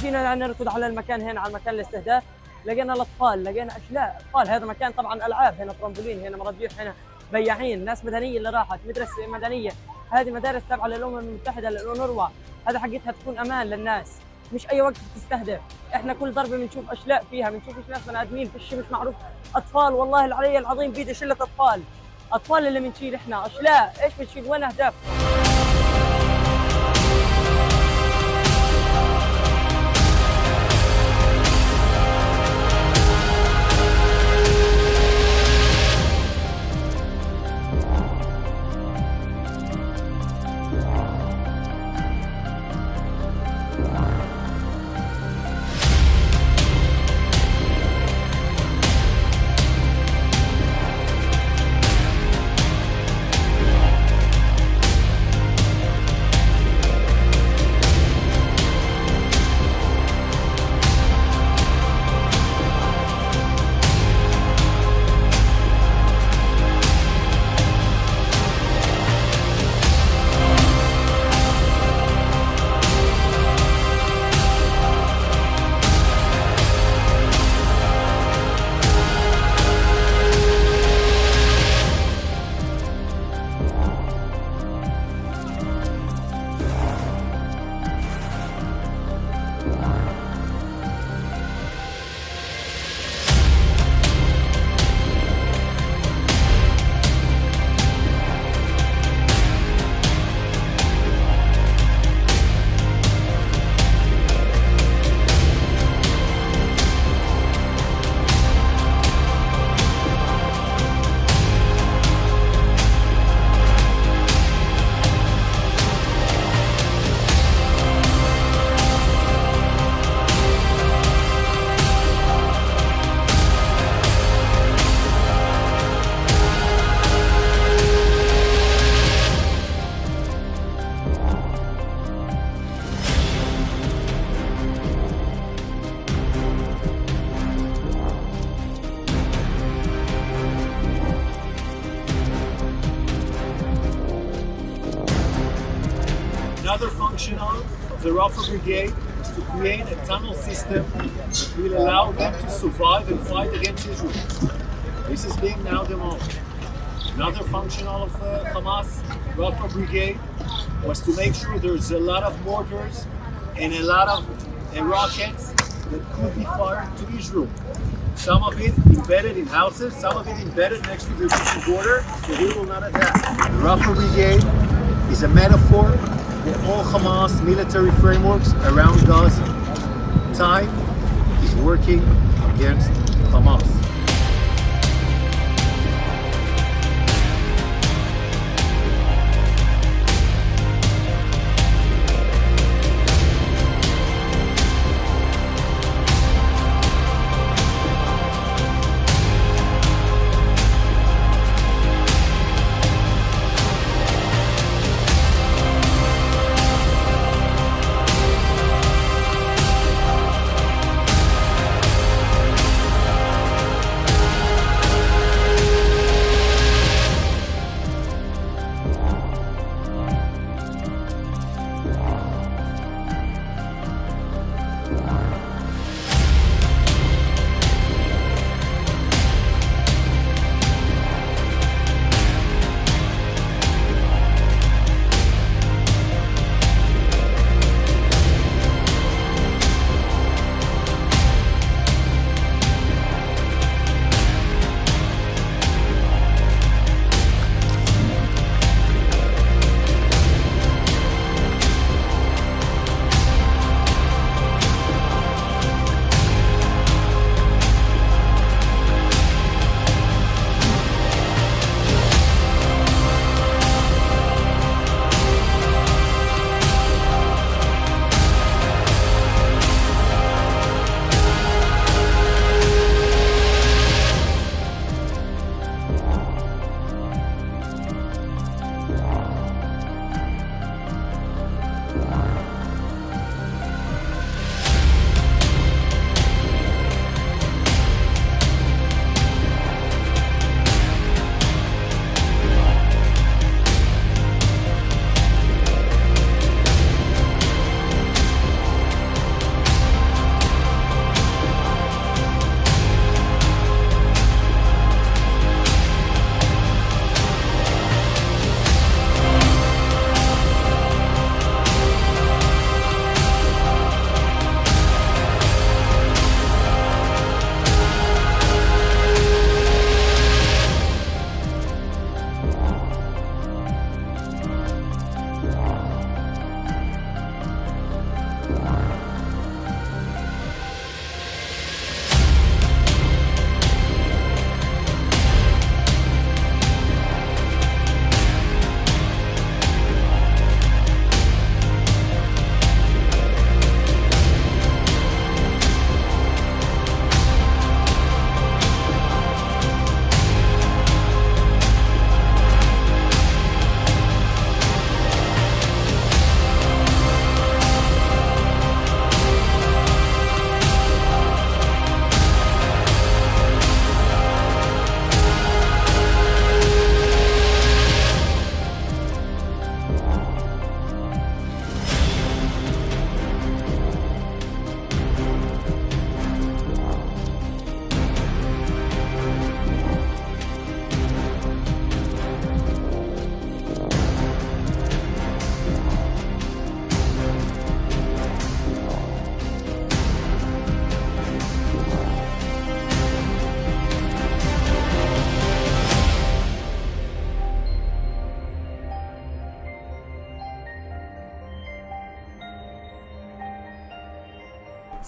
جينا نركض على المكان هنا، على مكان الاستهداف، لقينا الاطفال، لقينا اشلاء اطفال. هذا مكان طبعا العاب، هنا ترامبولين، هنا مراجيح، هنا بياعين، ناس مدنيه اللي راحت، مدرسه مدنيه. هذه مدارس تابعه للامم المتحده، للأونروا، هذا حقتها تكون امان للناس، مش اي وقت بتستهدف. احنا كل ضربه بنشوف اشلاء فيها، بنشوف ناس بني ادمين في الشيء مش معروف، اطفال. والله العلي العظيم بيدي شله اطفال، اطفال اللي بنشيل احنا، اشلاء ايش بنشيل؟ وين اهداف؟ Another function of the Rafah Brigade is to create a tunnel system that will allow them to survive and fight against Israel. This is being now demolished. Another function of Hamas Rafah Brigade was to make sure there's a lot of mortars and a lot of rockets that could be fired to Israel. Some of it embedded in houses, some of it embedded next to the Egyptian border, so we will not attack. The Rafah Brigade is a metaphor for all Hamas military frameworks around Gaza. Time is working against Hamas.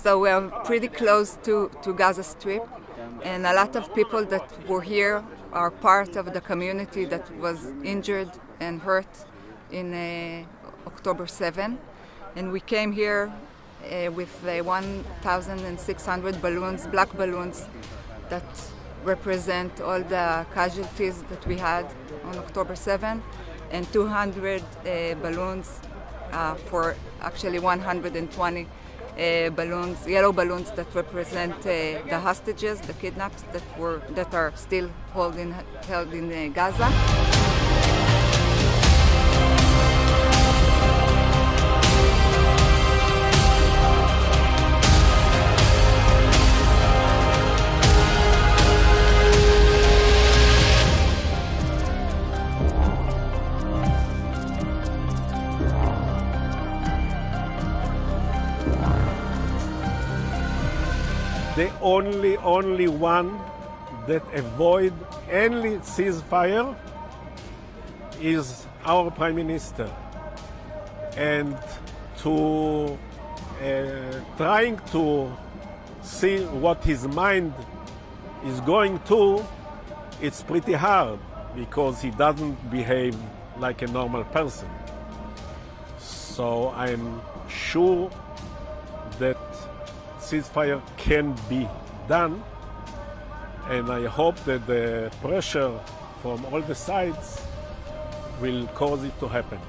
So we are pretty close to Gaza Strip, and a lot of people that were here are part of the community that was injured and hurt in October 7. And we came here with 1,600 balloons, black balloons, that represent all the casualties that we had on October 7, and 200 balloons for actually 120 balloons, yellow balloons that represent the hostages, the kidnapped that are still held in Gaza. The only one that avoid any ceasefire is our Prime Minister. And to trying to see what his mind is going to, it's pretty hard because he doesn't behave like a normal person. So I'm sure that ceasefire can be done, and I hope that the pressure from all the sides will cause it to happen.